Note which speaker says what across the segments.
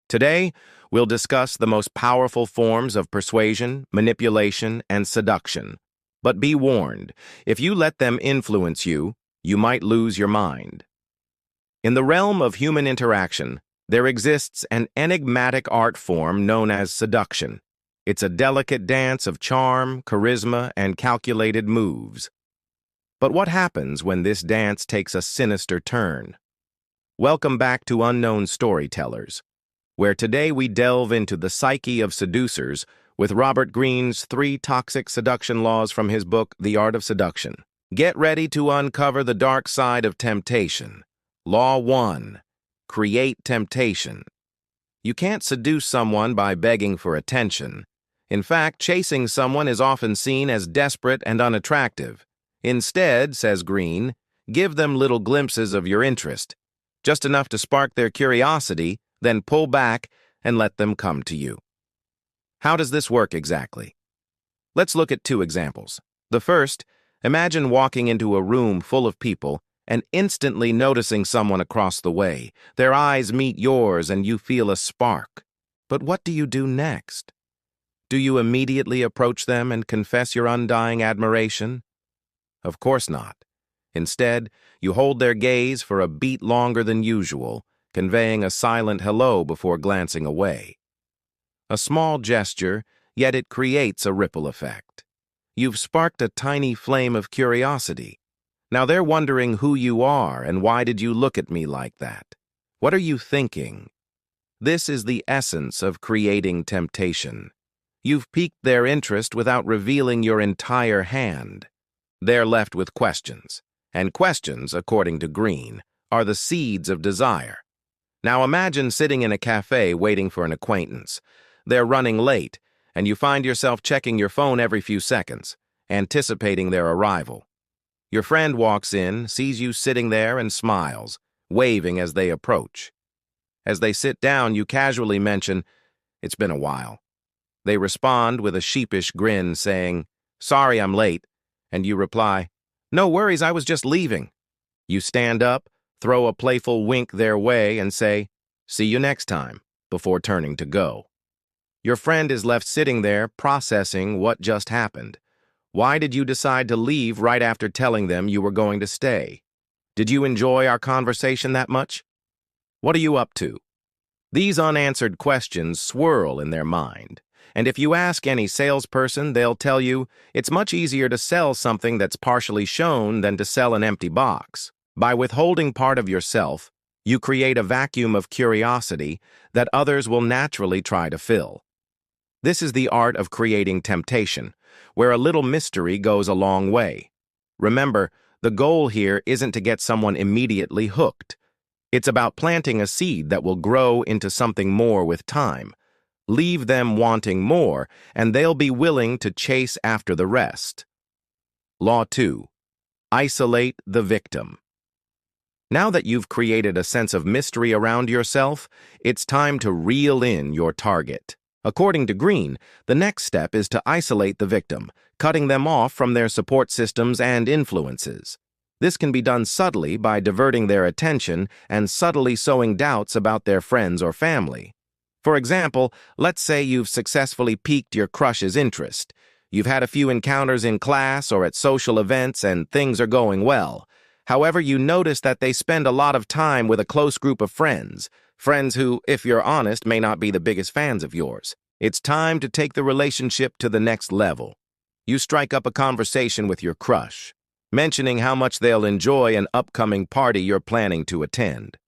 Speaker 1: Today, we'll discuss the most powerful forms of persuasion, manipulation, and seduction. But be warned, if you let them influence you, you might lose your mind. In the realm of human interaction, there exists an enigmatic art form known as seduction. It's a delicate dance of charm, charisma, and calculated moves. But what happens when this dance takes a sinister turn? Welcome back to Unknown Storytellers, where today we delve into the psyche of seducers with Robert Greene's 3 Toxic Seduction Laws from his book, The Art of Seduction. Get ready to uncover the dark side of temptation. Law 1. Create temptation. You can't seduce someone by begging for attention. In fact, chasing someone is often seen as desperate and unattractive. Instead, says Greene, give them little glimpses of your interest, just enough to spark their curiosity, then pull back and let them come to you. How does this work exactly? Let's look at 2 examples. The first, imagine walking into a room full of people and instantly noticing someone across the way. Their eyes meet yours and you feel a spark. But what do you do next? Do you immediately approach them and confess your undying admiration? Of course not. Instead, you hold their gaze for a beat longer than usual, conveying a silent hello before glancing away. A small gesture, yet it creates a ripple effect. You've sparked a tiny flame of curiosity. Now they're wondering who you are and why did you look at me like that? What are you thinking? This is the essence of creating temptation. You've piqued their interest without revealing your entire hand. They're left with questions, and questions, according to Greene, are the seeds of desire. Now imagine sitting in a cafe waiting for an acquaintance. They're running late, and you find yourself checking your phone every few seconds, anticipating their arrival. Your friend walks in, sees you sitting there, and smiles, waving as they approach. As they sit down, you casually mention, "It's been a while." They respond with a sheepish grin, saying, "Sorry I'm late," and you reply, "No worries, I was just leaving." You stand up, throw a playful wink their way, and say, "See you next time," before turning to go. Your friend is left sitting there, processing what just happened. Why did you decide to leave right after telling them you were going to stay? Did you enjoy our conversation that much? What are you up to? These unanswered questions swirl in their mind. And if you ask any salesperson, they'll tell you it's much easier to sell something that's partially shown than to sell an empty box. By withholding part of yourself, you create a vacuum of curiosity that others will naturally try to fill. This is the art of creating temptation, where a little mystery goes a long way. Remember, the goal here isn't to get someone immediately hooked. It's about planting a seed that will grow into something more with time. Leave them wanting more, and they'll be willing to chase after the rest. Law 2. Isolate the victim. Now that you've created a sense of mystery around yourself, it's time to reel in your target. According to Greene, the next step is to isolate the victim, cutting them off from their support systems and influences. This can be done subtly by diverting their attention and subtly sowing doubts about their friends or family. For example, let's say you've successfully piqued your crush's interest. You've had a few encounters in class or at social events and things are going well. However, you notice that they spend a lot of time with a close group of friends who, if you're honest, may not be the biggest fans of yours. It's time to take the relationship to the next level. You strike up a conversation with your crush, mentioning how much they'll enjoy an upcoming party you're planning to attend.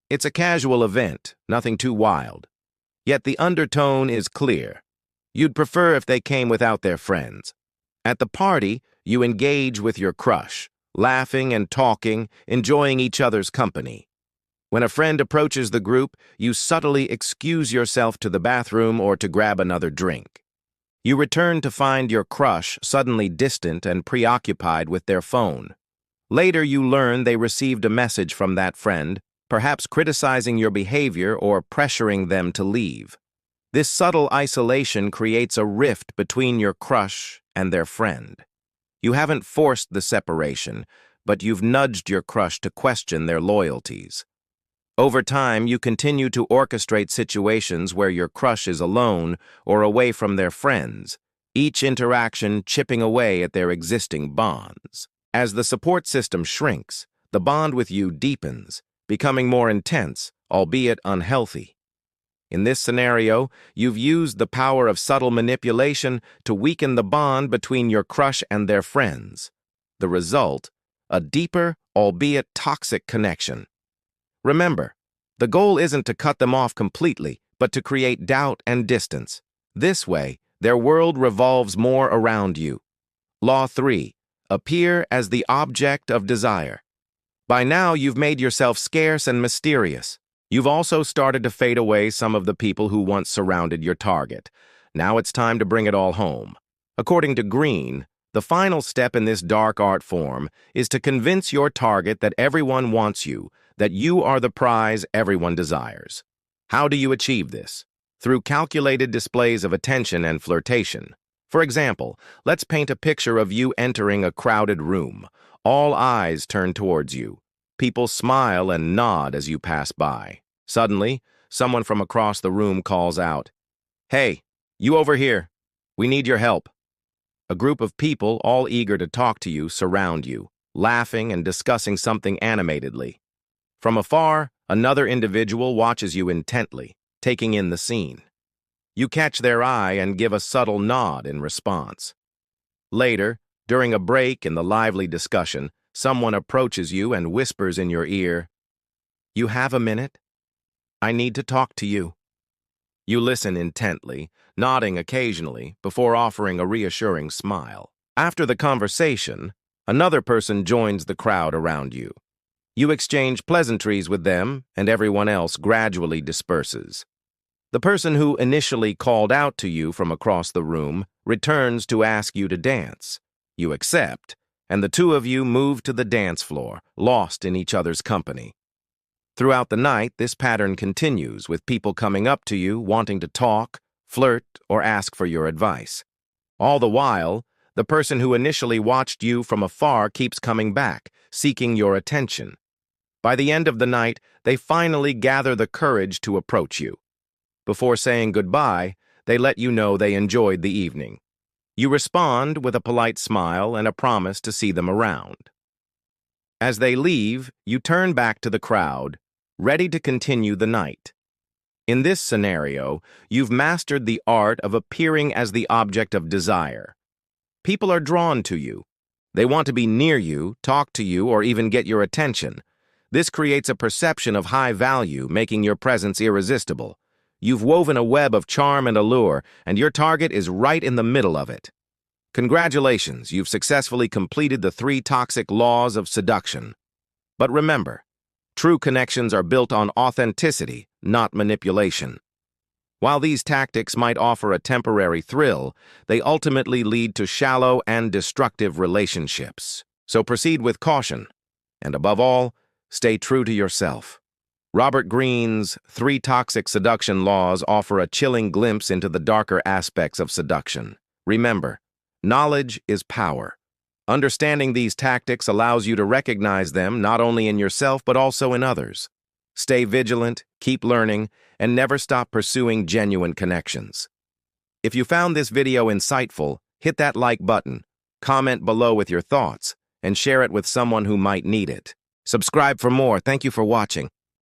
Speaker 1: It's a casual event, nothing too wild. Yet the undertone is clear. You'd prefer if they came without their friends. At the party, you engage with your crush, laughing and talking, enjoying each other's company. When a friend approaches the group, you subtly excuse yourself to the bathroom or to grab another drink. You return to find your crush suddenly distant and preoccupied with their phone. Later, you learn they received a message from that friend, perhaps criticizing your behavior or pressuring them to leave. This subtle isolation creates a rift between your crush and their friend. You haven't forced the separation, but you've nudged your crush to question their loyalties. Over time, you continue to orchestrate situations where your crush is alone or away from their friends, each interaction chipping away at their existing bonds. As the support system shrinks, the bond with you deepens, becoming more intense, albeit unhealthy. In this scenario, you've used the power of subtle manipulation to weaken the bond between your crush and their friends. The result, a deeper, albeit toxic connection. Remember, the goal isn't to cut them off completely, but to create doubt and distance. This way, their world revolves more around you. Law 3. Appear as the object of desire. By now, you've made yourself scarce and mysterious. You've also started to fade away some of the people who once surrounded your target. Now it's time to bring it all home. According to Greene, the final step in this dark art form is to convince your target that everyone wants you, that you are the prize everyone desires. How do you achieve this? Through calculated displays of attention and flirtation. For example, let's paint a picture of you entering a crowded room. All eyes turn towards you. People smile and nod as you pass by. Suddenly, someone from across the room calls out, "Hey, you over here. We need your help." A group of people, all eager to talk to you, surround you, laughing and discussing something animatedly. From afar, another individual watches you intently, taking in the scene. You catch their eye and give a subtle nod in response. Later, during a break in the lively discussion, someone approaches you and whispers in your ear, "You have a minute? I need to talk to you." You listen intently, nodding occasionally before offering a reassuring smile. After the conversation, another person joins the crowd around you. You exchange pleasantries with them, and everyone else gradually disperses. The person who initially called out to you from across the room returns to ask you to dance. You accept, and the two of you move to the dance floor, lost in each other's company. Throughout the night, this pattern continues, with people coming up to you, wanting to talk, flirt, or ask for your advice. All the while, the person who initially watched you from afar keeps coming back, seeking your attention. By the end of the night, they finally gather the courage to approach you. Before saying goodbye, they let you know they enjoyed the evening. You respond with a polite smile and a promise to see them around. As they leave, you turn back to the crowd, ready to continue the night. In this scenario, you've mastered the art of appearing as the object of desire. People are drawn to you. They want to be near you, talk to you, or even get your attention. This creates a perception of high value, making your presence irresistible. You've woven a web of charm and allure, and your target is right in the middle of it. Congratulations, you've successfully completed the 3 toxic laws of seduction. But remember, true connections are built on authenticity, not manipulation. While these tactics might offer a temporary thrill, they ultimately lead to shallow and destructive relationships. So proceed with caution, and above all, stay true to yourself. Robert Greene's 3 Toxic Seduction Laws offer a chilling glimpse into the darker aspects of seduction. Remember, knowledge is power. Understanding these tactics allows you to recognize them not only in yourself but also in others. Stay vigilant, keep learning, and never stop pursuing genuine connections. If you found this video insightful, hit that like button, comment below with your thoughts, and share it with someone who might need it. Subscribe for more. Thank you for watching.